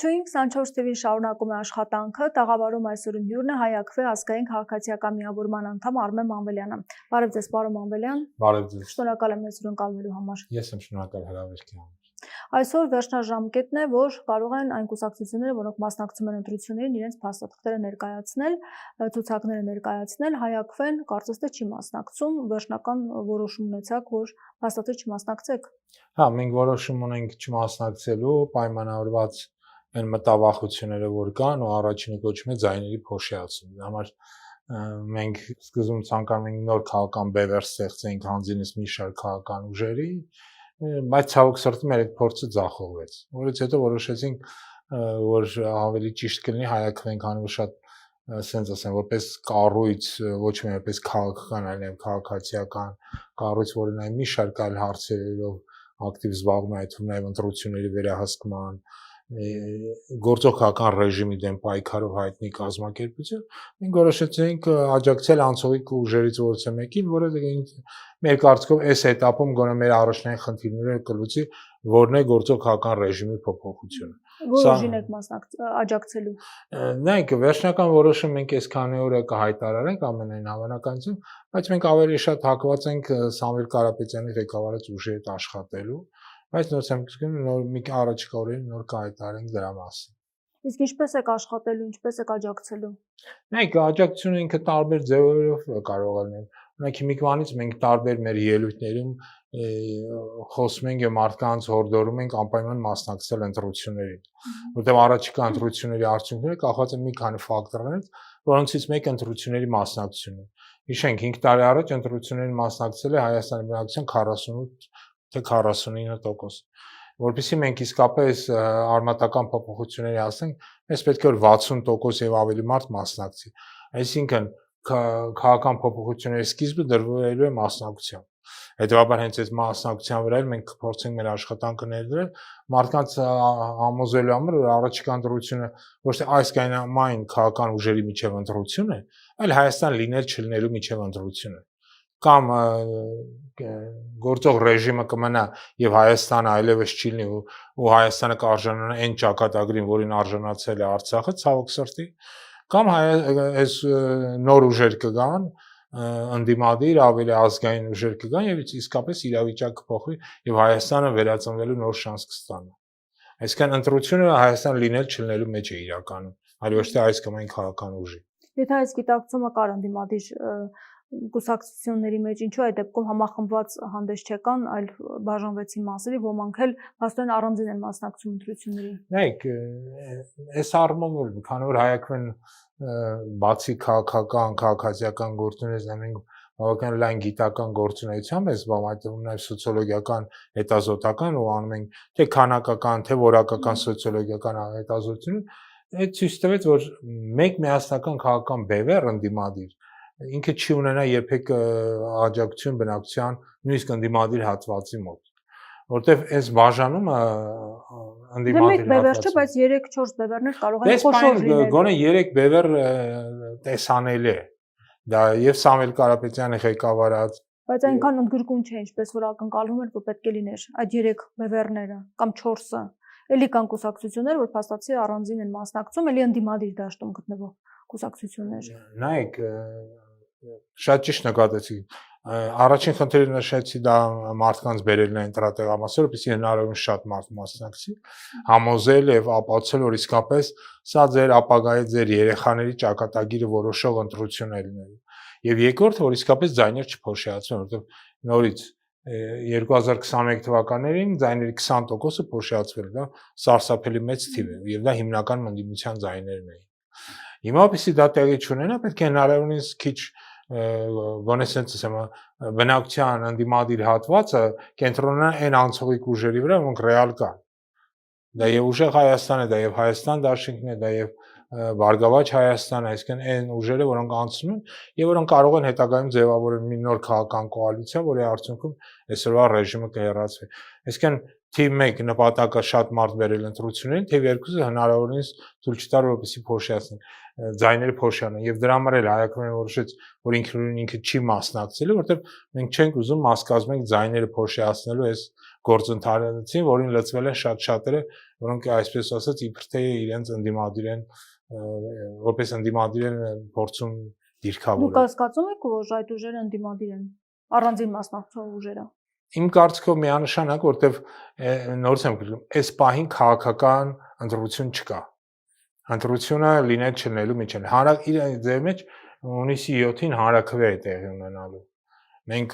Ողջույն, 24 TV-ն շարունակում է աշխատանքը, տաղավարում այսօրին հյուրն է Հայ-ԱՔՎ ազգային քաղաքացիական միավորման անդամ Արմեն Մանվելյանը։ Բարև ձեզ, պարոն Մանվելյան։ Բարև ձեզ։ Շնորհակալ եմ այսօր ընկալվելու համար։ Ես եմ շնորհակալ հրավերքի համար։ Այսօր վերջնաժամկետն է, որ կարող են այն կուսակցությունները, որոնք մասնակցում են ընտրություններին, իրենց փաստաթղթերը ներկայացնել, ցուցակները ներկայացնել, Հայ-ԱՔՎ-ն կարծես թե չի մասնակցում, վերջնական որոշում ունեցաք, որ փաստաթղթ չմասնակցեք։ Հա, մենք որոշում ունենք չմասնակցելու, պայմանավորված այն մտավախությունները, որ կան, ու առաջինը կոչվում է ձայների փոշիացում։ Դա համար մենք սկզբում ցանկանում ենք նոր քաղաքական բևեռ ստեղծենք հանձինս մի շարք քաղաքական ուժերի, բայց ցավոք սրտի մեր այդ փորձը ձախողվեց, որից հետո որոշեցինք, որ ավելի ճիշտ կլինի Հայ-ԱՔՎ-ն քանի որ շատ ասենց ասեմ, որպես կառույց, ոչ միայն որպես քաղաքական, այլև քաղաքացիական կառույց, որը նաև մի շարք այլ հարցերով ակտիվ զբաղվում է, այդ թվում նաև ընտրությունների վերահսկման, գործող քաղաքական ռեժիմի դեմ պայքարով հայտնի կազմակերպություն, մենք որոշեցինք աջակցել անցողիկ ուժերից որևէ մեկին, որը մեր կարծիքով այս этаպում գոնե մեր առաջնային խնդիրները կլուծի, որն է գործող քաղաքական ռեժիմի փոփոխությունը։ Որ ուժին եք աջակցելու։ Նայեք, վերջնական որոշումը մենք այսքանի օրը կհայտարարենք ամենայն հավանականությամբ, բայց մենք ավելի շատ հակված ենք Սամվել Կարապետյանի ղեկավարած ուժի հետ աշխատելու, բայց նոր մի առաջիկա օրերին նոր կհայտարարենք դրա մասին։ Իսկ ինչպես եք աշխատելու, ինչպես եք աջակցելու։ Նայեք, աջակցությունը ինքը տարբեր ձևերով կարող է լինել։ Օրինակ հիմիկվանից մենք տարբեր մեր ելույթներում խոսում ենք եւ մարդկանց հորդորում ենք անպայման մասնակցել ընտրություններին, որտեղ առաջիկա ընտրությունների արդյունքները կախված են մի քանի ֆակտորներից, որոնցից մեկը ընտրությունների մասնակցությունն է։ Հիշենք 5 տարի առաջ ընտրություններին մասնակցել է Հայաստանի բնակչության 48 թե 49%։ Որովհետեւ մենք իսկապես արմատական փոփոխությունների հասնենք, մեզ պետք է որ 60% եւ ավելի մարդ մասնակցի։ Այսինքն քաղաքական փոփոխությունների սկիզբը դրվելու է մասնակցությամբ։ Հետևաբար հենց այս մասնակցության վրա մենք կփորձենք մեր աշխատանքը ներդրել մարդկանց համոզելու համար, որ առաջիկա ընտրությունը ոչ թե այս կայնամայն քաղաքական ուժերի միջև ընտրություն է, այլ Հայաստան լինել չլինելու միջև ընտրություն է։ Կամ գործող ռեժիմը կմնա եւ Հայաստանը այլևս չի լինի ու Հայաստանը կարժանանա այն ճակատագրին, որին արժանացել է Արցախը, ցավոք սրտի, կամ այս նոր ուժեր կգան, ընդդիմադիր ավելի ազգային ուժեր կգան եւ իսկապես իրավիճակը կփոխվի եւ Հայաստանը վերածնվելու նոր շանս կստանա։ Այսինքն ընտրությունը Հայաստան լինել չլինելու մեջ է իրականում, այլ ոչ թե այս կամ այն քաղաքական ուժի։ Եթե այս գիտակցումը կար ընդդիմադիր կուսակցությունների մեջ, ինչու այդ դեպքում համախմբված հանդես չեկան, այլ բաժանվեցին մասերի, ոմանք էլ հաստատեն առանձին են մասնակցում ընտրություններին։ Նայեք, այս առումով, քանի որ Հայ-ԱՔՎ-ն բացի քաղաքական, քաղաքացիական գործունեությունից մենք բավական լայն գիտական գործունեությամբ է զբաղվում, այդ թվում նաև սոցիոլոգիական, հետազոտական ու անում ենք թե քանակական, թե որակական սոցիոլոգիական հետազոտություն, այդ ցույց տվեց, որ մեկ միասնական քաղաքական բևեռ ընդդիմադիր ինքը չի ունենա երբեք աջակցություն բնակչության նույնիսկ ընդդիմադիր հատվածի մոտ, որտեվ այս բաժանումը ընդդիմադիր հատվածի չէ, բայց 3-4 բևեռներ կարող են խոշոր լինել։ Գոնե 3 բևեռ տեսանելի է։ Դա եւ Սամվել Կարապետյանի ղեկավարած, բայց այնքան ընդգրկուն չէ, ինչպես որ ակնկալվում էր, որ պետք է լիներ այդ 3 բևեռները կամ 4-ը։ Էլի կան կուսակցություններ, որ փաստացի առանձին են մասնակցում, էլի ընդդիմադիր դաշտում գտնվող կուսակցություններ։ Նայեք, շատ ճիշտ նկատեցիք։ Առաջին խնդիրը նշեցի դա մարդկանց բերելն է ընտրատեղամասեր, որպեսզի հնարավորին շատ մարդ մասնակցի, համոզել եւ ապացուցել, որ իսկապես սա ձեր ապագայի ձեր երեխաների ճակատագիրը որոշող ընտրություն է լինելու։ Եվ երկրորդը, որ իսկապես ձայներ չփոշիացվեն, որովհետեւ նորից 2021 թվականներին ձայների 20%-ը փոշիացվել է, դա սարսափելի մեծ թիվ է եւ դա հիմնական ընդդիմության ձայներն էին։ Հիմա պիսի դա տեղի չունենա, պետք է հնարավորինս քիչ գոնե sense ասեմ բնակչության ընդդիմադիր հատվածը կենտրոնանա այն անցողիկ ուժերի վրա, որոնք ռեալ կան։ Դա եւ ուժեղ Հայաստան է, դա եւ Հայաստան դաշինքն է, դա եւ Բարգավաճ Հայաստան, այսինքն այն ուժերը, որոնք անցնում են եւ որոնք կարող են հետագայում ձևավորել մի նոր քաղաքական կոալիցիա, որի արդյունքում այսօրվա ռեժիմը կհեռացվի։ Այսինքն թիվ 1 նպատակը շատ մարդ բերել ընտրություններին, թիվ 2-ը հնարավորինս ցույց չտար, որպեսզի փոշիացնեն ձայները փոշիանան եւ դրա համար էլ Հայակովյանը որոշեց, որ ինքը չի մասնակցելու, որովհետեւ մենք չենք ուզում մաս կազմենք ձայները փոշիացնելու այս գործընթացին, որին լծվել են շատ շատերը, որոնք այսպես ասած իբր թե իրենց ընդդիմադիր են, որպես ընդդիմադիր են փորձում դիրքավորել։ Դուք հասկացում եք, որ այդ ուժերը ընդդիմադիր են, առանձին մասնակցող ուժերը։ Իմ կարծիքով միանշանակ, որտեվ նորից եմ գրում, այս պահին քաղաքական ընտրություն չկա։ Ընտրությունը լինել չլինելու միջել։ Իր ձեր մեջ հունիսի 7-ին հանրաքվե է տեղի ունենալու։ Մենք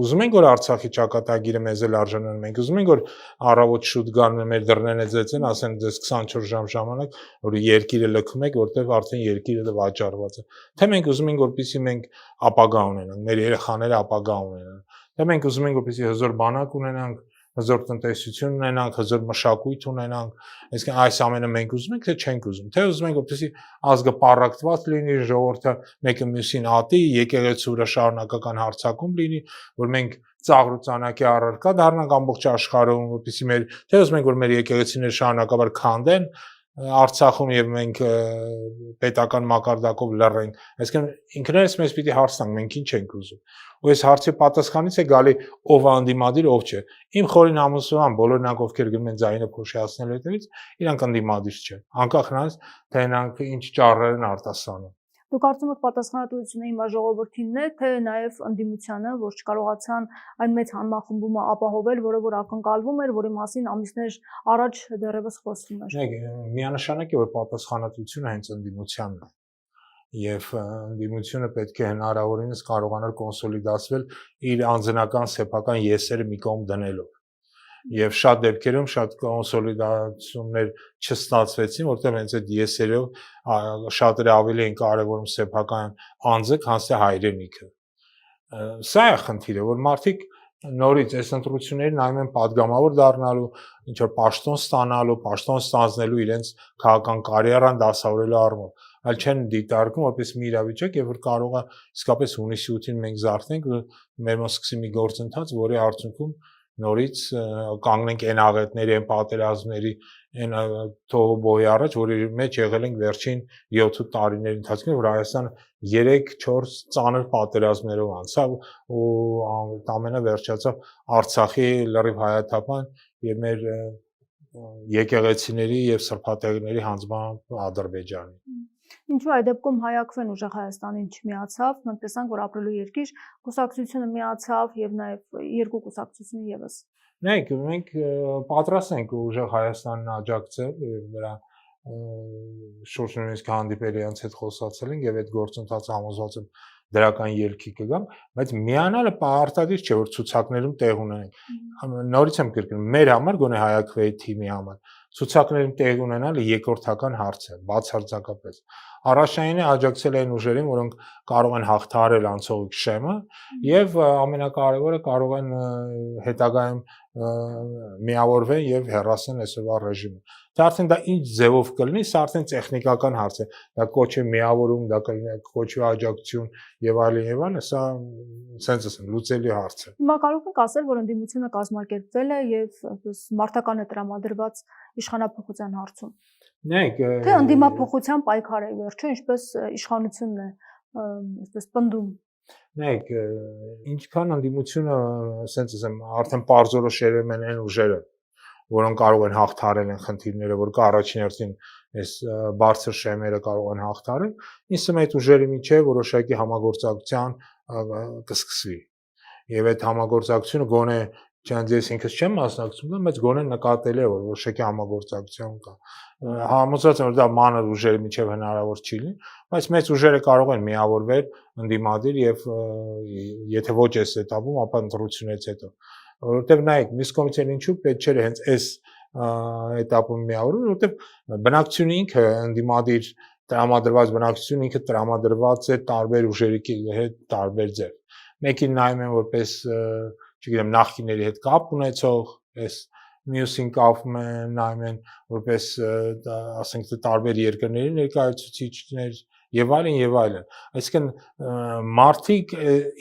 ուզում ենք, որ Արցախի ճակատագիրը մեզ էլ արժանանա, մենք ուզում ենք, որ առավոտ շուտ գան մեր դռները ձեծեն, ասեն դες 24 ժամ ժամանակ, որ երկիրը լքում եք, որտեղ արդեն երկիրը վաճառված է։ Թե մենք ուզում ենք, որպեսզի մենք ապագա ունենանք, մեր երեխաները ապագա ունենան։ Թե մենք ուզում ենք, որպեսզի հզոր բանակ ունենանք, հզոր տնտեսություն ունենանք, հզոր մշակույթ ունենանք, այսինքն այս ամենը մենք ուզում ենք, թե չենք ուզում։ Թե ուզում ենք, որպեսզի ազգը պառակտված լինի, ժողովուրդը մեկը մյուսին ատի, եկեղեցու վրա շարունակական հարձակում լինի, որ մենք ծաղր ու ծանակի առարկա դառնանք ամբողջ աշխարհում, որպեսզի թե ուզում ենք, որ մեր եկեղեցիները շարունակաբար քանդեն Արցախում եւ մենք պետական մակարդակով լռենք։ Այսինքն ինքներս մեզ պիտի հարց տանք, մենք ինչ ենք ուզում։ Ու այս հարցի պատասխանից է գալի ով անդիմադիր, ով չէ։ Իմ խորին համոզման բոլոր նրանք, ովքեր գնում են ձայնը փոշիացնելու հետևից, իրանք անդիմադիր չեն։ Անկախ նրանից, թե նրանք ինչ ճառեր են արտասանում։ Դուք կարծում եք պատասխանատվությունը հիմա ժողովրդինն է, թե նաև ընդդիմությանը, որ չկարողացան այն մեծ հանմախմբումը ապահովել, որը որ ակնկալվում էր, որի մասին ամիսներ առաջ դեռևս խոսվում էր։ Միանշանակ է, որ պատասխանատվությունը հենց ընդդիմությանն է։ Եվ ընդդիմությունը պետք է հնարավորինս կարողանար կոնսոլիդացվել իր անձնական սեփական եսերը մի կողմ դնելով։ Եվ շատ դեպքերում շատ կոնսոլիդացումներ չստացվեցին, որտեղ հենց այդ եսերով շատերը ավելի են կարևորում սեփական անձը, քան թե հայրենիքը։ Սա է խնդիրը, որ մարդիկ նորից այս ընտրությունները նայում են падգամավոր դառնալու, ինչ որ պաշտոն ստանալու, պաշտոն ստանձնելու իրենց քաղաքական կարիերան դասավորելու առումով, այլ չեն դիտարկում որպես մի իրավիճակ, եւ որ կարող է իսկապես հունիսի 8-ին մենք զարթնենք, մեր մոտ սկսի մի գործընթաց, որի արդյունքում նորից կանգնենք այն աղետների, այն պատերազմների, այն թողոբոյի առաջ, որի մեջ եղել ենք վերջին 7 տարիների ընթացքում, որ Հայաստանը 3-4 ծանր պատերազմներով անցավ ու ամենը վերջացավ Արցախի լրիվ հայաթափան եւ մեր եկեղեցիների եւ սրբատեղիների հանձնամբ Ադրբեջանի։ Ինչու այդ դեպքում Հայակովեն ուժեղ Հայաստանին չմիացավ, մենք տեսանք, որ ապրելու երկիր կուսակցությունը միացավ եւ նաեւ երկու կուսակցություն եւս։ Նայեք, մենք պատրաստ ենք ուժեղ Հայաստանին աջակցել եւ դրա շուրջ նույնիսկ հանդիպել իրենց հետ խոսացել ենք եւ այդ գործընթացը համոզված եմ դրական ելքի կգամ, բայց միանալը պարտադիր չէ, որ ցուցակներում տեղ ունենան։ Նորից եմ կրկնում, մեր համար գոնե Հայակովի թիմի համար ցուցակներում տեղ ունենալը երկրորդական հարց է, բացարձակապես։ Առաջնային է աջակցել այն ուժերին, որոնք կարող են հաղթահարել անցողիկ շեմը եւ ամենակարևորը կարող են հետագայում միավորվել եւ հեռացնել այսօրվա ռեժիմը։ Թե արդեն դա ինչ ձևով կլինի, սա արդեն տեխնիկական հարց է։ Դա կոչի միավորում, դա կոչի աջակցություն եւ այլն, սա sense ասեմ, լուծելի հարց է։ Հիմա կարող եք ասել, որ ընդդիմությունը կազմակերպվել է եւ մարտական է տրամադրված իշխանապողության հարցում։ Նայեք, թե ընդդիմապողության պայքար է վերջը, ինչպես իշխանությունն է, այսպես պնդում։ Նայեք, ինչքան ընդդիմությունը, sense ասեմ, արդեն պարզորոշերում են այն ուժերը, որոնք կարող են հաղթահարել են խնդիրները, որ կա առաջին հերթին այս բարձր շեմերը կարող են հաղթահարել, ինձ թվում է այդ ուժերի միջև որոշակի համագործակցության կսկսվի։ Եվ այդ համագործակցությունը գոնե չանձես ինքս չեմ մասնակցում, բայց գոնե նկատելի է, որ որոշակի համագործակցություն կա։ Համոզված եմ, որ դա մանր ուժերի միջև հնարավոր չի լինի, բայց մեծ ուժերը կարող են միավորվել ընդդիմադիր եւ եթե ոչ այս этаպում, ապա ընտրությունից հետո։ Որովհետեւ նայեք, մյուս կողմից ինչու պետք չէ հենց այս этаպում միավորվել, որովհետեւ բնակչությունը ինքը ընդդիմադիր տրամադրված բնակչությունը ինքը տրամադրված է տարբեր ուժերի հետ տարբեր ձև։ Մեկին նայում են որպես, չգիտեմ, նախկիների հետ կապ ունեցող, այս մյուսին կապում են, նայում են որպես, ասենք թե տարբեր երկրների ներկայացուցիչներ եւ այլն եւ այլն։ Այսինքն մարդիկ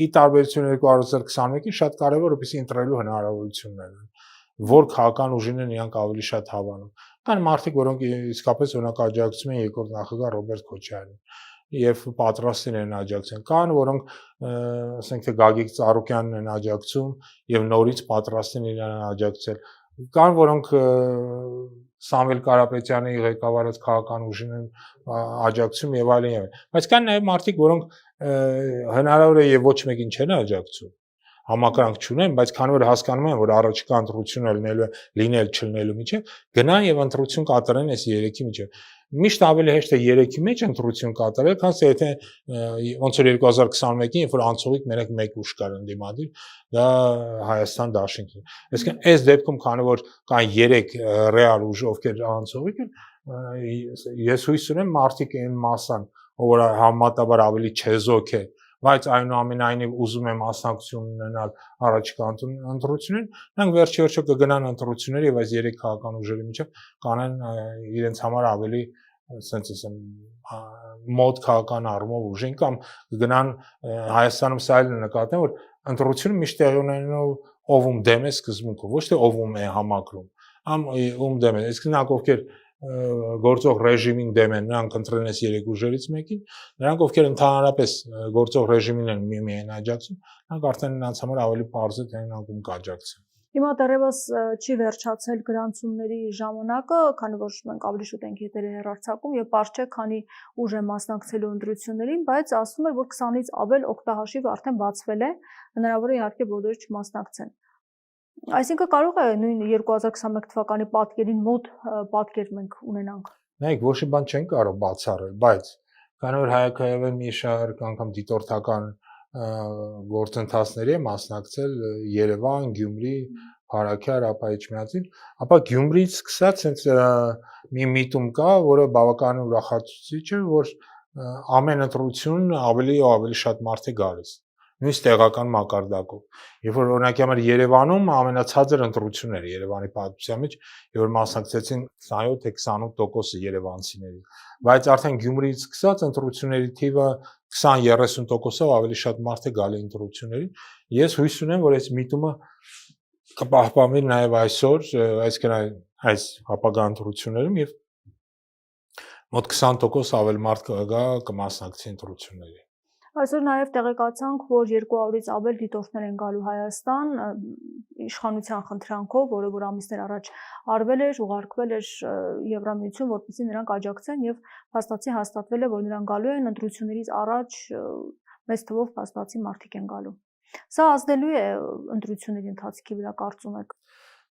ի տարբերություն 2021-ին շատ կարեւոր է որպեսզի ընտրելու հնարավորություն ունենան, որ քաղաքական ուժին են իրանք ավելի շատ հավանում։ Կան մարդիկ, որոնք իսկապես օրինակ աջակցում են երկրորդ նախագահ Ռոբերտ Քոչարյանին եւ պատրաստ են աջակցեն։ Կան, որոնք ասենք թե Գագիկ Ծառուկյանն են աջակցում եւ նորից պատրաստ են իրան աջակցել։ Կան, որոնք Սամվել Կարապետյանի ղեկավարած քաղաքական ուժին են աջակցում եւ այլն։ Բայց կան նաեւ մարդիկ, որոնք հնարավոր է եւ ոչ մեկին չեն աջակցում, համակրանք չունեն, բայց քանի որ հասկանում են, որ առաջիկա ընտրությունը լինել չլինելու միջև, գնան եւ ընտրություն կատարեն այս երեքի միջև։ Միշտ ավելի հեշտ է երեքի մեջ ընտրություն կատարել, քան եթե ոնց որ 2021-ին, երբ որ անցողիկ մենակ մեկ ուժ կար ընդդիմադիր, դա Հայաստան Դաշինքն է։ Այսինքն այս դեպքում, քանի որ կան 3 ռեալ ուժ, ովքեր անցողիկ են, ես հույս ունեմ մարդիկ այն մասան, որ համեմատաբար ավելի չեզոք է, բայց այնուամենայնիվ ուզում եմ մասնակցություն ունենալ առաջիկա ընտրություններին, նրանք վերջիվերջո կգնան ընտրություններ եւ այս 3 քաղաքական ուժերի միջև կանեն իրենց համար ավելի sense ասեմ մոտ քաղաքական առումով ուժին կամ կգնան Հայաստանում սա էլ նկատեմ, որ ընտրությունը միշտ տեղի ունենալու ով դեմ է սկզբունքով, ոչ թե ով է համակրում, ում դեմ է, իսկ նրանք ովքեր գործող ռեժիմին դեմ են, նրանք ընտրեն այս 3 ուժերից մեկին, նրանք ովքեր ընդհանրապես գործող ռեժիմին են միայն աջակցում, նրանք արդեն նրանց համար ավելի պարզ է թե նրանք ում կաջակցեն։ Հիմա դեռևս չի վերջացել գրանցումների ժամանակը, քանի որ մենք ավելի շուտ ենք եթերը հեռարձակում եւ պարզ չէ, քանի ուժ է մասնակցելու ընտրություններին, բայց ասվում է, որ 20-ից ավել օգտահաշիվ արդեն բացվել է, հնարավոր է իհարկե բոլորը չմասնակցեն։ Այսինքն կարող է նույն 2021 թվականի պատկերին մոտ պատկեր մենք ունենանք։ Նայեք, ոչ մի բան չեն կարող բացառել, բայց քանի որ հայակայով մի շարք անգամ դիտորդական գործընթացների է մասնակցել Երևան, Գյումրի, Փարաքյար, ապա Էջմիածին, ապա Գյումրիից սկսած հենց մի միտում կա, որը բավականին ուրախացուցիչ է, որ ամեն ընտրություն ավելի ու ավելի շատ մարդ է գալիս։ Նույնիսկ տեղական մակարդակով։ Երբ որ օրինակի համար Երևանում ամենացածր ընտրությունն էր Երևանի պատմության մեջ, երբ որ մասնակցեցին 27 թե 28% երևանցիների, բայց արդեն Գյումրիից սկսած ընտրությունների թիվը 20-30%-ով ավելի շատ մարդ է գալի ընտրություններին։ Ես հույս ունեմ, որ այս միտումը կպահպանվի նաև այսօր, այսինքն այս ապագա ընտրություններում եւ մոտ 20% ավել մարդ կգա կմասնակցի ընտրություններին։ Այսօր նաև տեղեկացանք, որ 200-ից ավել դիտորդներ են գալու Հայաստան իշխանության խնդրանքով, որը որ ամիսներ առաջ արվել էր, ուղարկվել էր Եվրամիություն, որպեսզի նրանք աջակցեն եւ փաստացի հաստատվել է, որ նրանք գալու են ընտրություններից առաջ մեծ թվով փաստացի մարդիկ են գալու։ Սա ազդելու է ընտրությունների ընթացքի վրա, կարծում եք։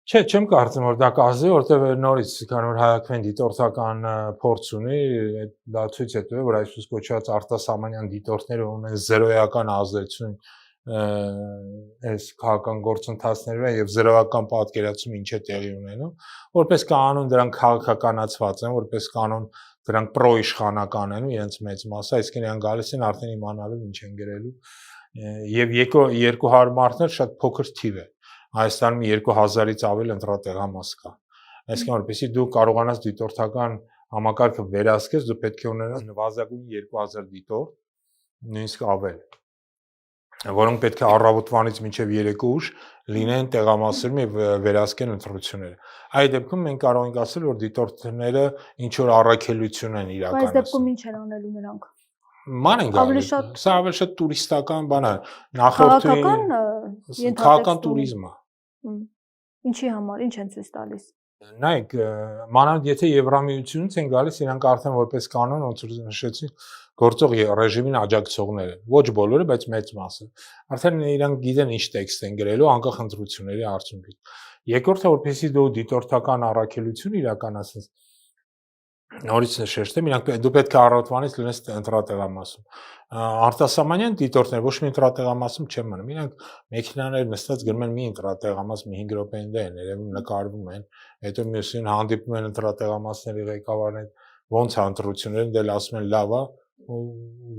Չէ, չեմ կարծում, որ դա կազդի, որտեղ նորից քանի որ հայակվեն դիտորդական փորձ ունի, դա ցույց է տվել, որ այսպես կոչված արտասահմանյան դիտորդները ունեն զերոյական ազդեցություն այս քաղաքական գործընթացների վրա եւ զերոյական պատկերացում ինչ է տեղի ունենում, որպես կանոն դրանք քաղաքականացված են, որպես կանոն դրանք պրոիշխանական են ու իրենց մեծ մասը, այսինքն իրենք գալիս են արդեն իմանալով ինչ են գրելու եւ 200 մարդներ շատ փոքր թիվ է։ Հայաստանում 2000-ից ավել ընտրատեղամաս կա։ Այսինքն որպեսզի դու կարողանաս դիտորդական համակարգը վերահսկես, դու պետք է ունենաս նվազագույն 2000 դիտորդ, նույնիսկ ավել, որոնք պետք է առավոտվանից մինչև 3 ուշ լինեն տեղամասերում եւ վերահսկեն ընտրությունները։ Այդ դեպքում մենք կարող ենք ասել, որ դիտորդները ինչ որ առաքելություն են իրականացնում։ Բայց դեպքում ինչ են անելու նրանք։ Ման են գալիս։ Սա ավելի շատ տուրիստական բան է։ Նախորդին քաղաքական տուրիզմ է։ Ինչի համար, ինչ են ցույց տալիս։ Նայեք, մանավանդ եթե Եվրամիությունից են գալիս, իրանք արդեն որպես կանոն, ոնց որ նշեցի, գործող ռեժիմին աջակցողներ են։ Ոչ բոլորը, բայց մեծ մասը։ Արդեն իրանք գիտեն ինչ տեքստ են գրելու անկախ ընտրությունների արդյունքից։ Երկրորդը, որպեսզի դու դիտորդական առաքելություն իրականացնես, նորից նշեցեմ, իրանք դու պետք է առավոտվանից լինես ընտրատեղամասում։ Արտասահմանյան դիտորդներ ոչ մի ընտրատեղամասում չեն մնում։ Իրանք մեքենաներ նստած գնում են մի ընտրատեղամաս, մի 5 րոպեին դա են, երևում նկարվում են, հետո մյուսին հանդիպում են ընտրատեղամասների ղեկավարներ, ոնց է ընտրությունները, դել ասում են լավ է, ու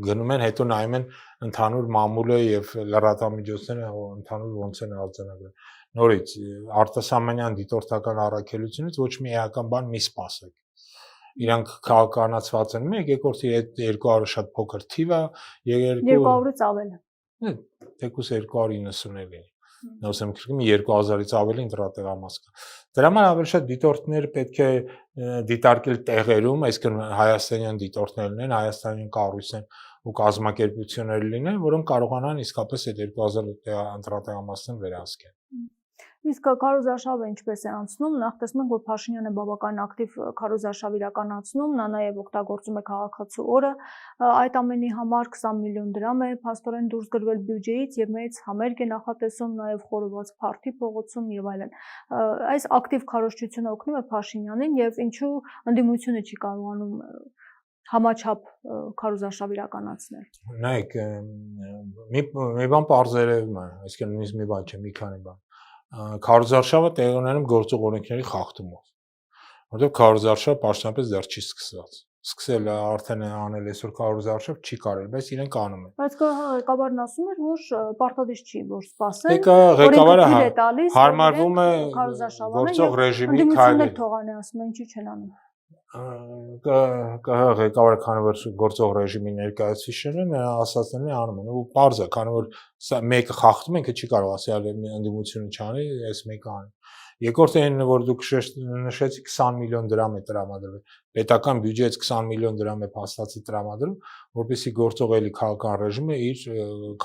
գնում են, հետո նայում են ընդհանուր մամուլը եւ լրատվամիջոցները ընդհանուր ոնց են արձանագրել։ Նորից արտասահմանյան դիտորդական առաքելությունից ոչ մի էական բան մի սպասեք։ Իրանք քաղաքականացված են մեկ, երկրորդի այդ 200-ը շատ փոքր թիվ է, 200-ից ավել։ Թեկուզ 290-ներ լինի։ Նոսեմ քրկում 2000-ից ավելի ընտրատեղամաս կա։ Դրա համար ավելի շատ դիտորդներ պետք է դիտարկել տեղերում, այսինքն հայաստանյան դիտորդներն են, հայաստանյան կառույցն ու կազմակերպություններ լինեն, որոնք կարողանան իսկապես այդ 2000 ընտրատեղամասն վերահսկել։ Իսկ քարոզարշավը ինչպես է անցնում, նախ տեսնում ենք, որ Փաշինյանը բավական ակտիվ քարոզարշավ իրականացնում, նա նաև օգտագործում է քաղաքացու օրը, այդ ամենի համար 20 միլիոն դրամ է փաստորեն դուրս գրվել բյուջեից եւ մեծ համերգ է նախատեսում նաև խորոված Փարթի փողոցում եւ այլն։ Այս ակտիվ քարոզչությունը օգնում է Փաշինյանին եւ ինչու ընդդիմությունը չի կարողանում համաչափ քարոզարշավ իրականացնել։ Նայեք, մի բան պարզերևում է, այսինքն նույնիսկ մի բան չէ, մի քանի բան։ Քարոզարշավը տեղի ունենում գործող օրենքների խախտումով, որտեղ քարոզարշավը պաշտոնապես դեռ չի սկսված։ Սկսել է արդեն անել այսօր քարոզարշավ չի կարել, բայց իրենք անում են։ Բայց ղեկավարն ասում էր, որ պարտադիր չի, որ սպասեն։ Ղեկավարը հարմարվում է գործող ռեժիմի քայլերին։ Թողանը ասում է, ինչի չեն անում։ Ղեկավարը քանի որ գործող ռեժիմի ներկայացուցիչն է, նա ասածներն է անում են ու պարզ է, քանի որ սա մեկը խախտում ինքը չի կարող ասել ընդդիմությունը չանի, այս մեկը անի։ Երկրորդը այն որ դուք նշեցիք 20 միլիոն դրամ է տրամադրվել։ Պետական բյուջեից 20 միլիոն դրամ է փաստացի տրամադրում, որպեսզի գործող էլի քաղաքական ռեժիմը իր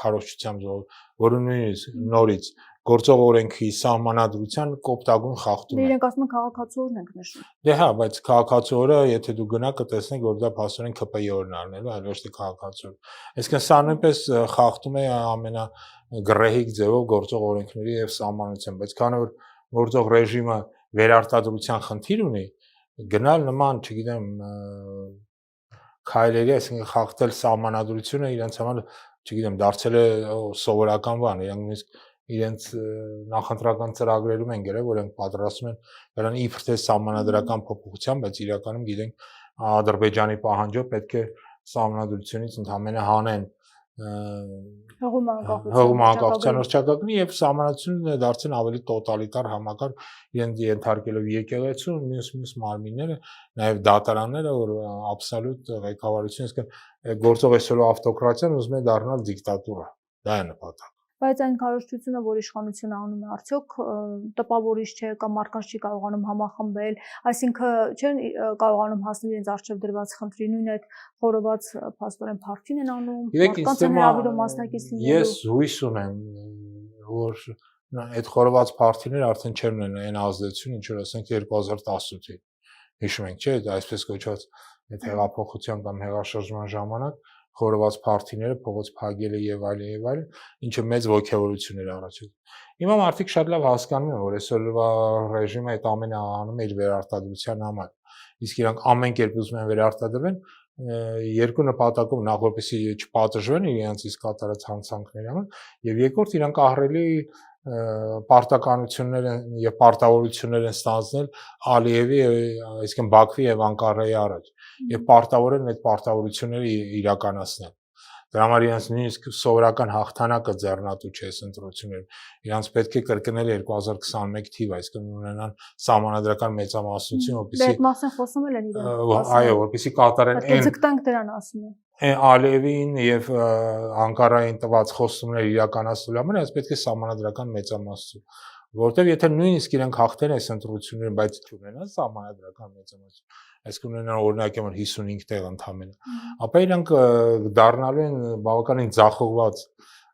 քարոզչությամբ զոհ, որը նույնիսկ նորից գործող օրենքի սահմանադրության կոպտագույն խախտում է։ Իրենք ասում են քաղաքացու օրն ենք նշում։ Դե հա, բայց քաղաքացու օրը, եթե դու գնա կտեսնեք, որ դա փաստորեն ԿՊ-ի օրն արնելու, այլ ոչ թե քաղաքացու օր։ Այսինքն սա նույնպես խախտում է ամենագրեհիկ ձևով գործող օրենքների եւ սահմանության, բայց քանի որ գործող ռեժիմը վերարտադրության խնդիր ունի, գնալ նման, չգիտեմ, քայլերի, այսինքն խախտել սահմանադրությունը իրենց համար, չգիտեմ, դարձել է սովորական բան, իրենք նույնիսկ իրենց նախընտրական ծրագրերում են գրել, որ իրենք պատրաստում են դրան իբր թե սահմանադրական փոփոխության, բայց իրականում գիտենք Ադրբեջանի պահանջով պետք է սահմանադրությունից ընդհանրապես հանեն հողում անկախության հռչակագրի եւ սահմանադրությունը դարձան ավելի տոտալիտար համակարգ, իրենք ենթարկելով եկեղեցու, մյուս մարմինները, նաեւ դատարանները, որ աբսոլյուտ ղեկավարություն, այսինքն գործող այսօրվա ավտոկրատիան ուզում է դառնալ դիկտատուրա։ Դա է նպատակը։ Բայց այն քարոզչությունը, որ իշխանությունը անում է, արդյոք տպավորիչ չէ կամ մարդկանց չի կարողանում համախմբել, այսինքն չեն կարողանում հասնել իրենց արժեվ դրված խնդրի, նույն այդ խորոված փաստորեն Փարթին են անում, մարդկանց են հրավիրում մասնակից լինելու։ Ես հույս ունեմ, որ այդ խորոված Փարթիները արդեն չեն ունեն այն ազդեցություն, ինչ որ ասենք 2018-ին։ Հիշում ենք, չէ՞, այսպես կոչված այդ հեղափոխության կամ հեղաշրջման ժամանակ խորոված Փարթիները փողոց փակելը եւ այլն, ինչը մեծ ողջավորություն էր առաջացնում։ Հիմա մարդիկ շատ լավ հասկանում են, որ այսօրվա ռեժիմը այդ ամենը անում է իր վերարտադրության համար։ Իսկ իրանք ամեն կերպ ուզում են վերարտադրվեն երկու նպատակով, նախ որպեսզի չպատժվեն իրենց իսկ կատարած հանցանքների համար, եւ երկրորդ իրանք ահռելի պարտականություններ եւ պարտավորություններ են ստանձնել Ալիևի, այսինքն Բաքվի եւ Անկարայի առաջ եւ պարտավոր են այդ պարտավորությունները իրականացնել։ Դրա համար իրենց նույնիսկ սովորական հաղթանակը ձեռնատու չէ այս ընտրություններում։ Իրենց պետք է կրկնել 2021 թիվը, այսինքն ունենան սահմանադրական մեծամասնություն, որպեսզի Դե մասն խոսում են իրենք։ Այո, որպեսզի կատարեն այն ձգտանք դրան ասում են։ Ալիևին եւ Անկարային տված խոստումները իրականացնելու համար այս պետք է սահմանադրական մեծամասնություն, որովհետեւ եթե նույնիսկ իրենք հաղթեն այս ընտրությունները, բայց չունենան սահմանադրական մեծամասնություն, այսինքն ունենան օրինակ 55 տեղ ընդամենը, ապա իրենք դառնալու են բավականին ձախողված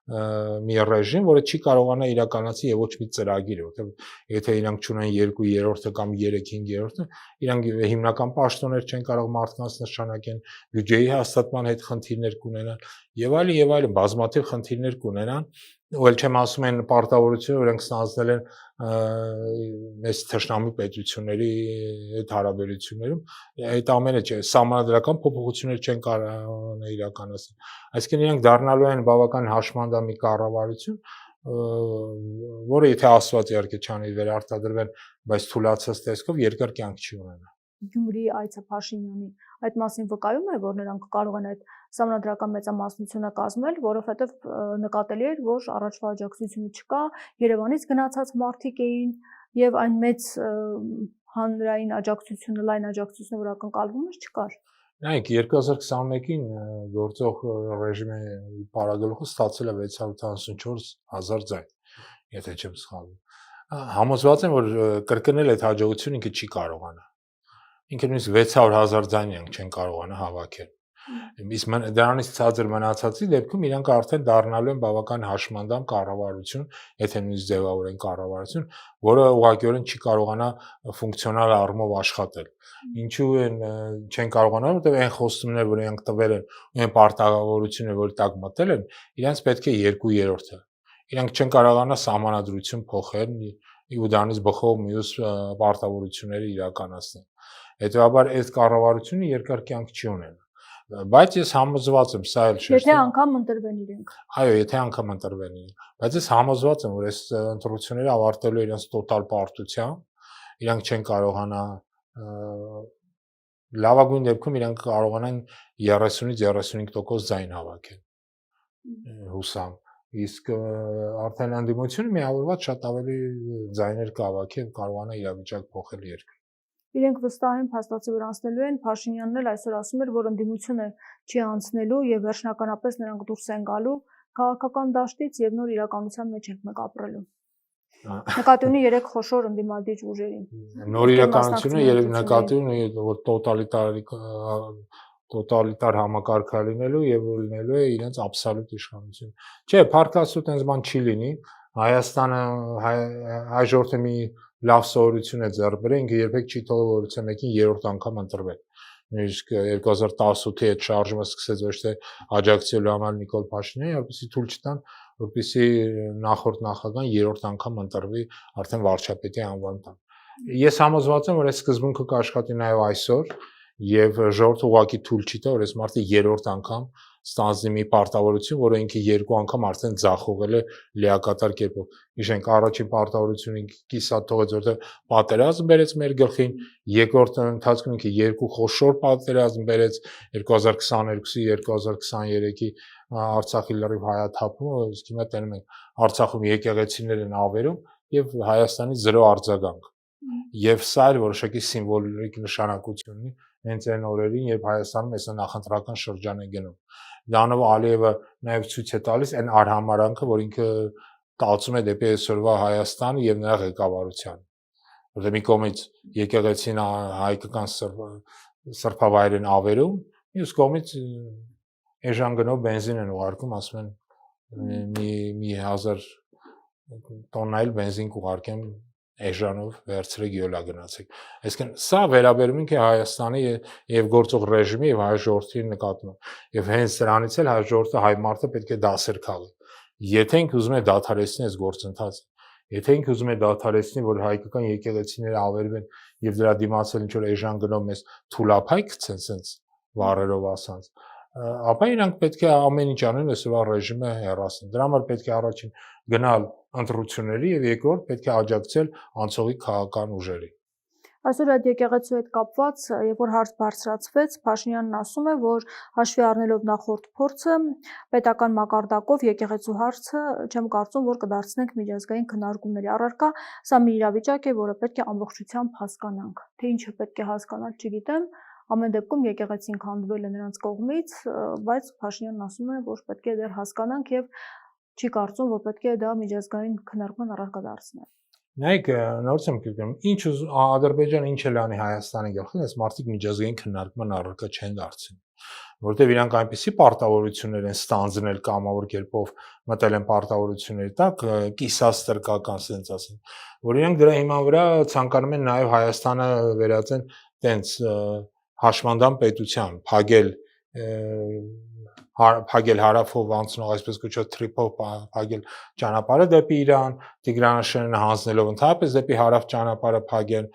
մի ռեժիմ, որը չի կարողանա իրականացնել եւ ոչ մի ծրագիր, որովհետեւ եթե իրանք չունեն 2/3-ը կամ 3/5-ը, իրանք հիմնական պաշտոններ չեն կարող մարդկանց նշանակեն, բյուջեի հաստատման հետ խնդիրներ կունենան եւ այլն, բազմաթիվ խնդիրներ կունենան, ու էլ չեմ ասում են պարտավորությունը, որ իրենք ստանձնել են մեծ թշնամի պետությունների հետ հարաբերություններում, այդ ամենը չէ, սահմանադրական փոփոխություններ չեն կարող իրականացնել։ Այսինքն իրենք դառնալու են բավական հաշմանդամի կառավարություն, որը եթե Աստված իհարկե չանի վերարտադրվեն, բայց թուլացած տեսքով երկար կյանք չի ունենա։ Գյումրի այցը Փաշինյանի այդ մասին վկայում է, որ նրանք կարող են այդ սահմանադրական մեծամասնությունը կազմել, որովհետև նկատելի էր, որ առաջվա աջակցությունը չկա, Երևանից գնացած մարդիկ էին եւ այն մեծ հանրային աջակցությունը, լայն աջակցությունը, որ ակնկալվում էր, չկար։ Նայեք 2021-ին գործող ռեժիմի պարագլուխը ստացել է 684,000 ձայն։ եթե չեմ սխալվում։ Համոզված եմ, որ կրկնել այդ հաջողությունը ինքը չի կարողանա։ Ինքը նույնիսկ 600,000 ձայն չեն կարողանա հավաքել։ Իսկ դրանից ցածր մնացածի դեպքում իրանք արդեն դառնալու են բավական հաշմանդամ կառավարություն, եթե նույնիսկ ձևավորեն կառավարություն, որը ուղղակիորեն չի կարողանա ֆունկցիոնալ առումով աշխատել։ Ինչու են չեն կարողանա, որովհետև այն խոստումները, որ իրանք տվել են, այն պարտավորությունները, որ տակ մտել են, իրանք պետք է 2/3-ը։ Իրանք չեն կարողանա սահմանադրություն փոխել ու դրանից բխող մյուս պարտավորությունները իրականացնել։ Հետևաբար այդ կառավարությունը երկար կյանք չի ունենա։ Բայց ես համոզված եմ, սա էլ շեշտել։ Եթե անգամ ընտրվեն իրենք։ Այո, եթե անգամ ընտրվեն իրենք։ Բայց ես համոզված եմ, որ այս ընտրությունները ավարտելու իրենց տոտալ պարտությամբ, իրանք չեն կարողանա լավագույն դեպքում իրանք կարողանան 30-ից 35% ձայն հավաքել։ Հուսամ։ Իսկ արդեն անդիմությունը միավորված շատ ավելի ձայներ կհավաքի եւ կարողանա իրավիճակ փոխել երկրում։ Իրենք վստահ են փաստացի որ անցնելու են, Փաշինյանն էլ այսօր ասում էր, որ ընդդիմությունը չի անցնելու եւ վերջնականապես նրանք դուրս են գալու քաղաքական դաշտից եւ նոր իրականության մեջ ենք մենք ապրելու։ Նկատի ունի 3 խոշոր ընդդիմադիր ուժերին։ Նոր իրականությունը երևի նկատի ունի, որ տոտալիտար համակարգ լինելու եւ լինելու է իրենց աբսոլյուտ իշխանություն։ Չէ, փառքաստու տենց բան չի լինի։ Հայաստանը հայ ժողովուրդը մի լավ սովորություն է ձեռք բերել, ինքը երբեք չի թողել որևէ մեկին 3-րդ անգամ ընտրվել։ Նույնիսկ 2018-ի այդ շարժումը սկսեց ոչ թե աջակցելու համար Նիկոլ Փաշինյանին, որպեսզի թույլ չտան, որպեսզի նախորդ նախագահան 3-րդ անգամ ընտրվի արդեն վարչապետի անվան տան։ Ես համոզված եմ, որ այս սկզբունքը կաշխատի նաև այսօր, եւ ժողովուրդը ուղղակի թույլ չի տա, որ այս մարդը 3-րդ անգամ ստանձնի մի պարտավորություն, որը ինքը 2 անգամ արդեն ձախողել է լիակատար կերպով։ Հիշենք, առաջին պարտավորությունը կիսատ թողեց, որտեղ պատերազմ բերեց մեր գլխին, երկրորդ ընթացքում ինքը 2 խոշոր պատերազմ բերեց 2022-ի, 2023-ի Արցախի լրիվ հայաթափումը, իսկ հիմա տենում ենք Արցախում եկեղեցիներ են ավերում եւ Հայաստանի 0 արձագանք։ Եվ սա էլ որոշակի սիմվոլիկ նշանակություն ունի հենց այն օրերին, երբ Հայաստանում այս նախընտրական շրջան է գնում։ Դրանով Ալիևը նաև ցույց է տալիս այն արհամարանքը, որ ինքը տածում է դեպի այսօրվա Հայաստանը եւ նրա ղեկավարությանը։ Որտեղ մի կողմից եկեղեցին հայկական սրբավայր են ավերում, մյուս կողմից էժան գնով բենզին են ուղարկում, ասում են մի 1000 տոննա էլ բենզին կուղարկեմ էժանով վերցրեք յոլա գնացեք։ Այսինքն սա վերաբերում է Հայաստանի եւ գործող ռեժիմի եւ հայ ժողովրդի նկատմամբ։ Եվ հենց սրանից էլ հայ ժողովուրդը, հայ մարդը պետք է դասեր քաղի։ Եթե ինքը ուզում է դադարեցնել այս գործընթացը, եթե ինքը ուզում է դադարեցնել, որ հայկական եկեղեցիները ավերվեն եւ դրա դիմացել ինչ որ էժան գնով մեզ թուլափայ գցեն, sense վառերով ասած, ապա իրանք պետք է ամեն ինչ անեն այսօրվա ռեժիմը հեռացնեն։ Դրա համար պետք է առաջին գնալ ընտրությունների եւ երկրորդ պետք է աջակցել անցողիկ քաղաքական ուժերի։ Այսօր այդ եկեղեցու հետ կապված, երբ որ հարց բարձրացվեց, Փաշինյանն ասում է, որ հաշվի առնելով նախորդ փորձը, պետական մակարդակով եկեղեցու հարցը չեմ կարծում, որ կդարձնենք միջազգային քննարկումների առարկա, սա մի իրավիճակ է, որը պետք է ամբողջությամբ հասկանանք։ Թե ինչը պետք է հասկանալ, չգիտեմ, ամեն դեպքում եկեղեցին քանդվել է նրանց կողմից, բայց Փաշինյանն ասում է, որ պետք է դեռ հասկանանք եւ չի կարծում, որ պետք է դա միջազգային քննարկման առարկա դարձնել։ Նայեք, նորից եմ կրկնում, ինչ Ադրբեջանը ինչ է լանի Հայաստանի գլխին, այս մարդիկ միջազգային քննարկման առարկա չեն դարձնում, որովհետև իրանք այնպիսի պարտավորություններ են ստանձնել կամավոր կերպով մտել են պարտավորությունների տակ, կիսաստրկական, ասենց ասեմ, որ իրանք դրա հիման վրա ցանկանում են նաև Հայաստանը վերածեն տենց հաշմանդամ պետության, փագել հարավով անցնող այսպես կոչված թրիփով փագել ճանապարհը դեպի Իրան, Տիգրանաշենը հանձնելով ընդհանրապես դեպի հարավ ճանապարհը փագեն,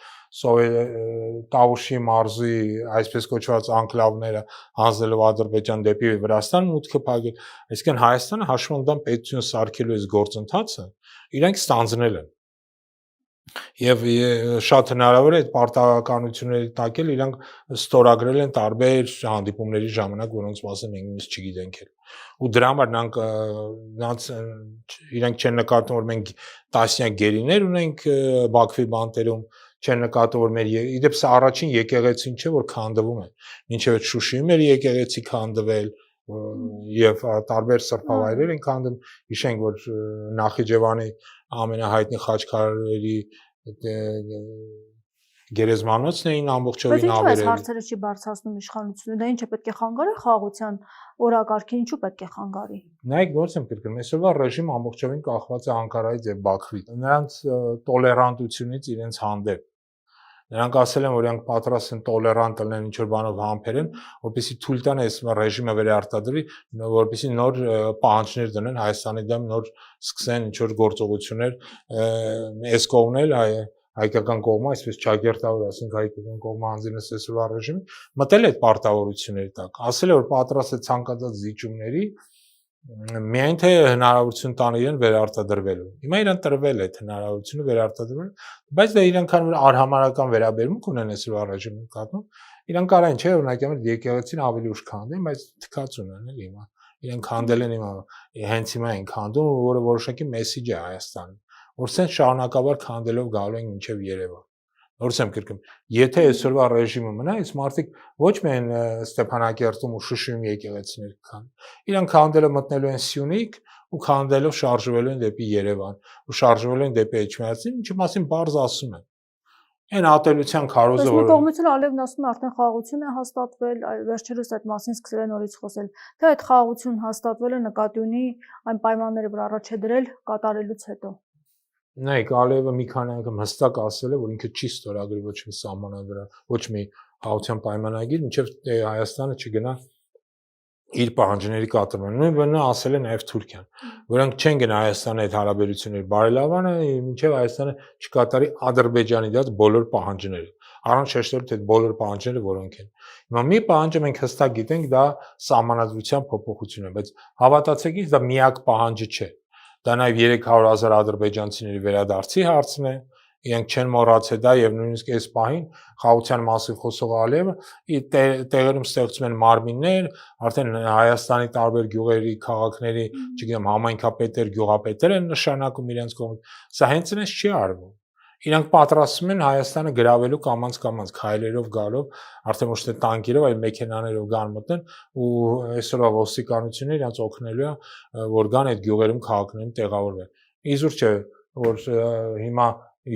Տավուշի մարզի այսպես կոչված անկլավները հանձնելով Ադրբեջան դեպի Վրաստան մուտքը փագել, այսինքն Հայաստանը հաշմանդամ պետություն սարքելու այս գործընթացը իրանք ստանձնել են։ Եվ շատ հնարավոր է այդ պարտականությունների տակ էլ իրանք ստորագրել են տարբեր հանդիպումների ժամանակ, որոնց մասին մենք նույնիսկ չգիտենք էլ։ Ու դրա համար իրանք չեն նկատում, որ մենք տասնյակ գերիներ ունենք Բաքվի բանտերում, չեն նկատում, որ մեր իդեպ սա առաջին եկեղեցին չէ, որ քանդվում է։ Մինչև այդ Շուշիում էր եկեղեցի քանդվել, եւ տարբեր սրբավայրեր ենք հանդիպում, հիշենք, որ Նախիջևանի ամենահայտնի խաչքարերի գերեզմանոցն էին ամբողջովին Բայց ավերել։ ինչու այս հարցերը չի բարձրացնում իշխանությունը, դա ինչ է պետք է խանգարի խաղաղության օրակարգին, ինչու պետք է խանգարի։ Նայեք, ո՞նց եմ կրկնում, այսօրվա ռեժիմը ամբողջովին կախված է Անկարայից եւ Բաքվից։ Նրանց տոլերանտությունից իրենց հանդեպ։ Նրանք ասել են, որ իրենք պատրաստ են տոլերանտ լինեն ինչ որ բանով համբերեն, որպեսզի թույլ տան այս ռեժիմը վերարտադրի, որպեսզի նոր պահանջներ դնեն Հայաստանի դեմ, նոր սկսեն ինչ որ գործողություններ այս կողմն էլ հայկական կողմը, այսպես ճակերտավոր, ասենք հայկական կողմը անձինս այսօրվա ռեժիմի մտել է այդ պարտավորությունների տակ, ասել է, որ պատրաստ է ցանկացած զիջումների միայն թե հնարավորություն տան իրեն վերարտադրվելու։ Հիմա իրեն տրվել է այդ հնարավորությունը վերարտադրվել, բայց դա իրենք արհամարական վերաբերմունք ունեն այսօրվա ռեժիմի նկատմամբ։ Իրանք կարան չէ, օրինակ եկեղեցին ավելի ուշ քանդեն, բայց թքած ունեն էլի հիմա։ Իրենք քանդել են հիմա, հենց հիմա են քանդում, որը որոշակի մեսիջ է Հայաստանի, որ սենց շարունակաբար քանդելով գալու են մինչև Երևան։ Նորից եմ կրկնում, եթե այսօրվա ռեժիմը մնա, այս մարդիկ ոչ միայն Ստեփանակերտում ու Շուշիում եկեղեցիներ կան, իրանք քանդելով մտնելու են Սյունիք ու քանդելով շարժվելու են դեպի Երևան ու շարժվելու են դեպի Էջմիածին, ինչի մասին բարձ ասում են։ Այն ատելության քարոզը, որ կողմից Ալևն ասում է արդեն խաղաղություն է հաստատվել, վերջերս այդ մասին սկսել են նորից խոսել, թե այդ խաղաղություն հաստատվելը նկատի ունի այն պայմանները, որ առաջ է դրել կատարելուց հետո։ Նայեք, Ալիևը մի քանի անգամ հստակ ասել է, որ ինքը չի ստորագրի ոչ մի սահմանադրական, ոչ մի խաղաղության պայմանագիր, մինչև Հայաստանը չգնա իր պահանջների կատարման։ Նույնը ասել է նաև Թուրքիան, որոնք չեն գնա Հայաստանի հետ հարաբերությունների բարելավանը, մինչև Հայաստանը չկատարի Ադրբեջանի դած բոլոր պահանջները։ Առանց շեշտելու, թե բոլոր պահանջները որոնք են։ Հիմա մի պահանջը մենք հստակ գիտենք, դա սահմանադրության փոփոխությունն է, բայց հավատացեք ինձ, դա միակ պահանջը չէ։ Դա նաև 300,000 ադրբեջանցիների վերադարձի հարցն է, իրենք չեն մոռացել դա եւ նույնիսկ այս պահին խաղաղության մասին խոսող Ալիևը տեղերում ստեղծում են մարմիններ, արդեն Հայաստանի տարբեր գյուղերի, քաղաքների, չգիտեմ, համայնքապետեր, գյուղապետեր են նշանակում իրենց կողմից։ Սա հենց այնպես չի արվում։ Իրանք պատրաստվում են Հայաստանը գրավելու կամաց քայլերով գալով, արդեն ոչ թե տանկերով, այլ մեքենաներով գան մտնեն ու այսօրվա ոստիկանությունը իրանց օգնելու է, որ գան այդ գյուղերում քաղաքներում տեղավորվեն։ Իզուր չէ, որ հիմա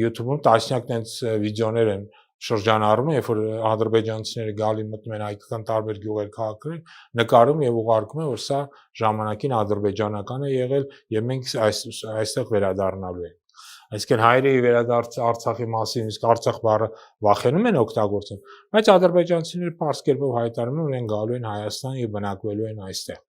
YouTube-ում տասնյակ տենց վիդեոներ են շրջանառում, երբ որ ադրբեջանցիները գալի մտնում են հայկական տարբեր գյուղեր, քաղաքներ, նկարում եւ ուղարկում են, որ սա ժամանակին ադրբեջանական է եղել եւ մենք այստեղ վերադառնալու ենք։ Այսինքն հայերի վերադարձ Արցախի մասին, իսկ Արցախ բառը վախենում են օգտագործել, բայց ադրբեջանցիները պարզ կերպով հայտարարում են, որ գալու են Հայաստան եւ բնակվելու են այստեղ։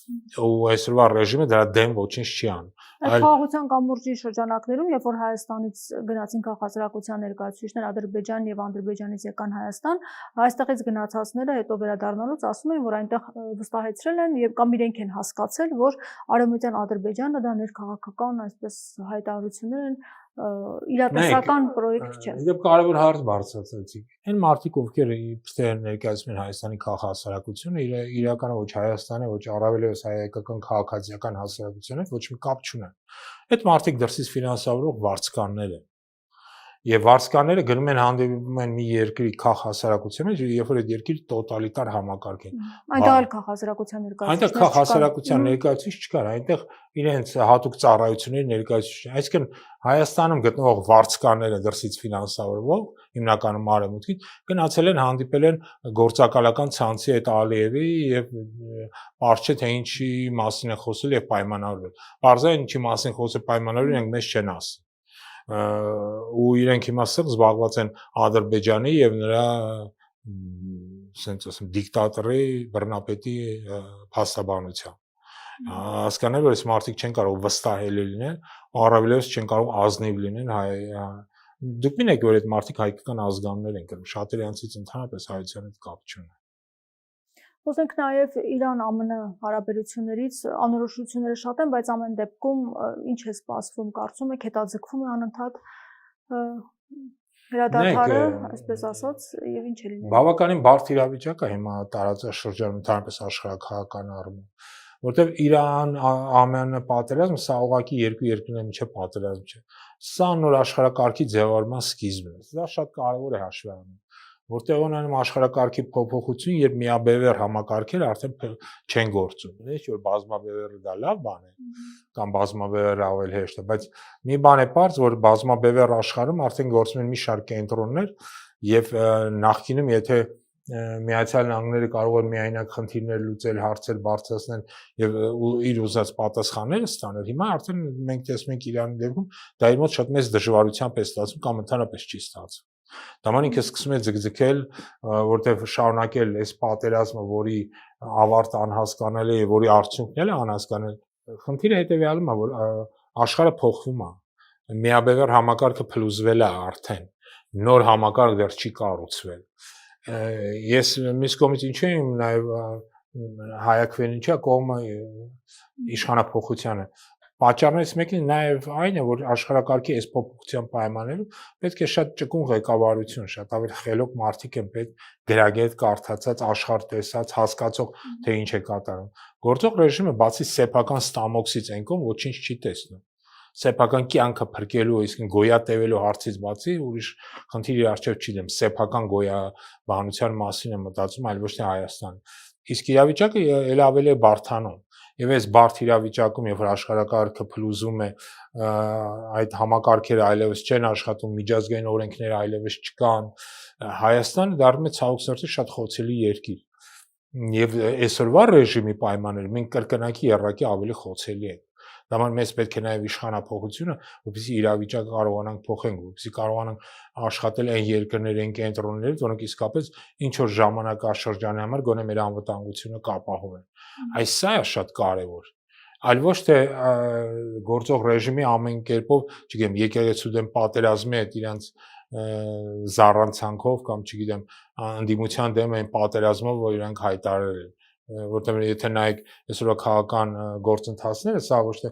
Ու այսօրվա ռեժիմը դրա դեմ ոչինչ չի անում։ Այդ խաղաղության կամուրջի շրջանակներում, երբ որ Հայաստանից գնացին քաղաքացիական ներկայացուցիչներ Ադրբեջան եւ Ադրբեջանից եկան Հայաստան, այստեղից գնացածները հետո վերադառնալուց ասում են, որ այնտեղ վստահեցրել են եւ կամ իրենք են հասկացել, որ Արևմտյան Ադրբեջանը դա ներքաղաքական այսպես հայտարարություններ են, իրատեսական պրոյեկտ չէ։ Եվ կարևոր հարց բարձրացրեցիք։ Այն մարդիկ, ովքեր իբրև ներկայացնում են Հայաստանի քաղաքացիությունը, իրականում ոչ Հայաստանի, ոչ առավելևս հայկական քաղաքացիական հասարակության հետ ոչ մի կապ չունեն։ Այդ մարդիկ դրսից ֆինանսավորող վարձկաններ են։ Եվ վարձկանները գնում են հանդիպում են մի երկրի քաղաքացիության մեջ, երբ որ այդ երկիրը տոտալիտար համակարգ է։ Այնտեղ քաղաքացիական ներկայացուցիչ։ Այնտեղ քաղաքացիական ներկայացուցիչ չկար, այնտեղ իրենց հատուկ ծառայությունների ներկայացուցիչ։ Այսինքն Հայաստանում գտնվող վարձկանները դրսից ֆինանսավորվող, հիմնականում արևմուտքից, գնացել են հանդիպել են գործակալական ցանցի այդ Ալիևի եւ բարձ չէ թե ինչի մասին է խոսել եւ պայմանավորվել։ Բարձր է ինչի մասին խոսել պայմանավորվել, իրենք մեզ չեն ասում։ Ու իրենք հիմա սղ զբաղված են Ադրբեջանի եւ նրա ասենք ասեմ դիկտատորի բռնապետի փաստաբանությամբ։ Հասկանալ որ այս մարդիկ չեն կարող վստահելի լինել, առավելևս չեն կարող ազնիվ լինել դուք մինեք որ այդ մարդիկ հայկական ազգաններ են կրում, շատերի անցից ընդհանրապես հայության հետ կապ չունեն։ Խոսենք նաև Իրան-ԱՄՆ հարաբերություններից անորոշությունները շատ են, բայց ամեն դեպքում ինչ է սպասվում, կարծում եք հետաձգվում է անընդհատ հրադադարը, այսպես ասած, եւ ինչ է լինելու։ Բավականին բարդ իրավիճակ է հիմա տարածաշրջանում, ընդհանրապես աշխարհակահական առումով, որտեղ Իրան-ԱՄՆ պատերազմը սա ուղղակի երկու երկրների միջև պատերազմ չէ։ Սա նոր աշխարհակարգի ձևավորման սկիզբն է։ Դա շատ կարևոր է հաշվի առնել, որտեղ ունենում աշխարհակարգի փոփոխություն, երբ միաբևեռ համակարգերը արդեն չեն գործում։ Ինչ որ բազմաբևեռը դա լավ բան է, կամ բազմաբևեռը ավելի հեշտ է, բայց մի բան է պարզ, որ բազմաբևեռ աշխարհում արդեն գործում են մի շարք կենտրոններ եւ նախկինում եթե Միացյալ Նահանգները կարող են միայնակ խնդիրներ լուծել, հարցեր բարձրացնել եւ իր ուզած պատասխանները ստանել։ Հիմա արդեն մենք տեսնում ենք Իրանի դեպքում դա իր մոտ շատ մեծ դժվարությամբ է ստացվում կամ ընդհանրապես չի ստացվում։ Դաման ինքը սկսում է ձգձգել, որտեղ շարունակել այս պատերազմը, որի ավարտը անհասկանալի է, որի արդյունքները անհասկանալի։ Խնդիրը հետեւյալում է, որ աշխարհը փոխվում է։ Միաբևեռ համակարգը փլուզվել է արդեն։ Նոր համակարգ դեռ չի կառուցվել։ Ես մյուս կողմից ինչու եմ նաև հայակվեն ինչա կողմը իշխանափոխությանը։ Պատճառներից մեկն նաև այն է, որ աշխարհակարգի այս փոփոխության պայմաններում պետք է շատ ճկուն ղեկավարություն, շատ ավելի խելոք մարդիկ են պետք գրագետ կարդացած, աշխարհ տեսած, հասկացող, թե ինչ է կատարում։ Գործող ռեժիմը բացի սեփական ստամոքսից այն կողմ ոչինչ չի տեսնում։ Սեփական կյանքը փրկելու, իսկ գոյատևելու հարցից բացի ուրիշ խնդիր իր առջև չի դեմ։ Սեփական գոյաբանության մասին է մտածում, այլ ոչ թե Հայաստան։ Իսկ իրավիճակը ել ավելի է բարդանում։ Եվ այս բարդ իրավիճակում, երբ որ աշխարհակարգը փլուզում է, այդ համակարգերը այլևս չեն աշխատում, միջազգային օրենքները այլևս չկան, Հայաստանը դառնում է ցավոք սրտի շատ խոցելի երկիր։ Եվ այսօրվա ռեժիմի պայմաններում մենք կրկնակի երրակի ավելի խոցելի ենք։ Դաման մեզ պետք է նաև իշխանափոխությունը, որպեսզի իրավիճակը կարողանանք փոխենք, որպեսզի կարողանանք աշխատել այն երկրների, այն կենտրոններից, որոնք իսկապես ինչ որ ժամանակաշրջանի համար գոնե մեր անվտանգությունը կապահով են։ Այս սա է շատ կարևոր։ Այլ ոչ թե գործող ռեժիմի ամեն կերպով, չգիտեմ, եկեղեցու դեմ պատերազմի հետ իրանց զառանցանքով կամ չգիտեմ, անդիմության դեմ այն պատերազմով, որ իրանք հայտարարել են, որտեղ եթե նայեք այսօրվա քաղաքական գործընթացները, սա ոչ թե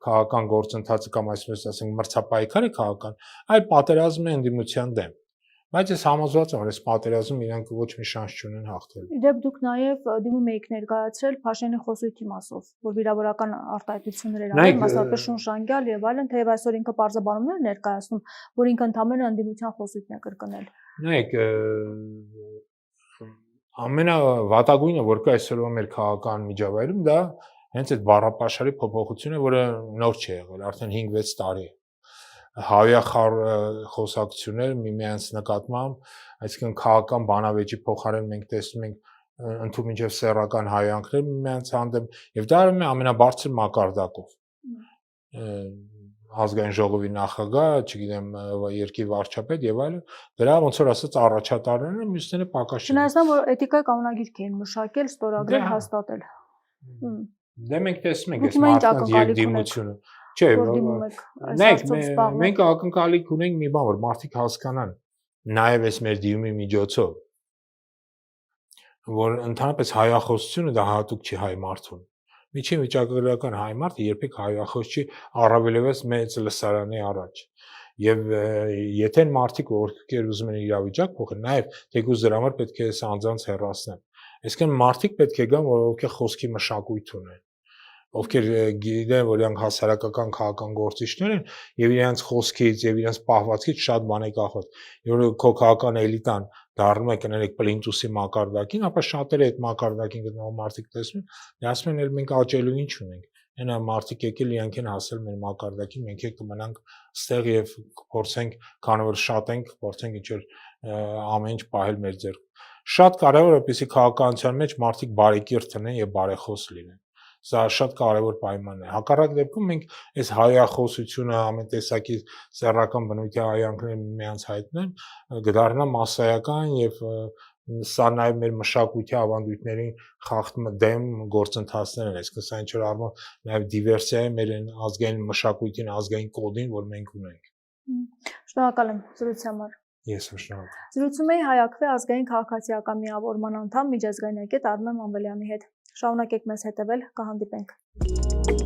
քաղաքական գործընթացը կամ այսպես ասենք մրցապայքար է քաղաքական, այլ պատերազմ է անդիմության դեմ։ Բայց ես համոզված եմ, որ այս պատերազմում իրանք ոչ մի շանս չունեն հաղթելու։ Իդեպ դուք նաև դիմում եք ներկայացրել Փաշինյանի խոսույթի մասով, որ վիրավորական արտահայտություններ էր արել, մասնավորապես շունշանգյալ եւ այլն, թեև այսօր ինքը պարզաբանումներ ներկայացնում, որ ինքը ընդհանրապես անդիմության խոսույթն է կրկնել։ Նայեք, ամենավատագույնը, որ կա այսօրվա մեր քաղաքական միջավայրում, դա հենց այդ բառապաշարի փոփոխությունը, որը նոր չի եղել, արդեն 5-6 տարի է։ Հավիախառ խոսակցություններ միմյանց նկատմամբ, այսինքն քաղաքական բանավեճի փոխարեն մենք տեսնում ենք ընդհանուր սեռական հայանքներ միմյանց հանդեպ, եւ դա արվում է ամենաբարձր մակարդակով։ Ազգային ժողովի նախագահ, չգիտեմ, երկրի վարչապետ եւ այլն, դրա ոնց որ ասած առաջատարներն են, մյուսները պակաս չեն։ Չնայած որ էթիկայի կանոնագիրք էին մշակել, ստորագրել, հաստատել։ Դե մենք տեսնում ենք այս մարդկանց երկդիմությունը։ Չէ, մենք ակնկալիք ունենք մի բան, որ մարդիկ հասկանան, նաև այս մեր դիմումի միջոցով, որ ընդհանրապես հայախոսությունը դա հատուկ չի հայ մարդուն։ Միջին վիճակագրական հայ մարդը երբեք հայախոս չի, առավելևս մեծ լսարանի առաջ։ Եվ եթե մարդիկ ովքեր ուզում են իրավիճակ փոխել, նաև թեկուզ դրա համար պետք է այս անձանց հեռացնեն։ Այսինքն մարդիկ պետք է գան, ովքեր խոսքի մշակույթ ունեն, ովքեր գիտեն, որ իրանք հասարակական քաղաքական գործիչներ են եւ իրենց խոսքից եւ իրենց պահվածքից շատ բան է կախված։ Եվ քո քաղաքական էլիտան դառնում է կներեք պլինտուսի մակարդակին, ապա շատերը այդ մակարդակին գտնող մարդիկ տեսնում են, ասում են, էլ մենք աճելու ինչ ունենք։ Այնա մարդիկ եկել իրանք են հասել մեր մակարդակին, մենք եք կմնանք ստեղ եւ փորձենք, քանի որ շատ ենք, փորձենք ինչ որ ամեն ինչ պահել մեր ձեռքում։ Շատ կարեւոր է, որպեսզի քաղաքականության մեջ մարդիկ բարեկիրթ լինեն եւ բարեխոս լինեն։ Սա շատ կարևոր պայման է։ Հակառակ դեպքում մենք այս հայախոսությունը ամեն տեսակի սեռական բնույթի հայանքները միմյանց հայտնեն, կդառնա մասսայական եւ սա նաեւ մեր մշակույթի ավանդույթներին խախտում դեմ գործընթացներ են, այսինքն սա ինչ որ առումով նաեւ դիվերսիա է մեր ազգային մշակույթին, ազգային կոդին, որ մենք ունենք։ Շնորհակալ եմ զրույցի համար։ Ես եմ շնորհակալ։ Զրուցում էի Հայակվի ազգային քաղաքացիական միավորման անդամ միջազգայնագետ Արմեն Մանվելյանի հետ։ Շարունակեք մեզ հետևել, կհանդիպենք։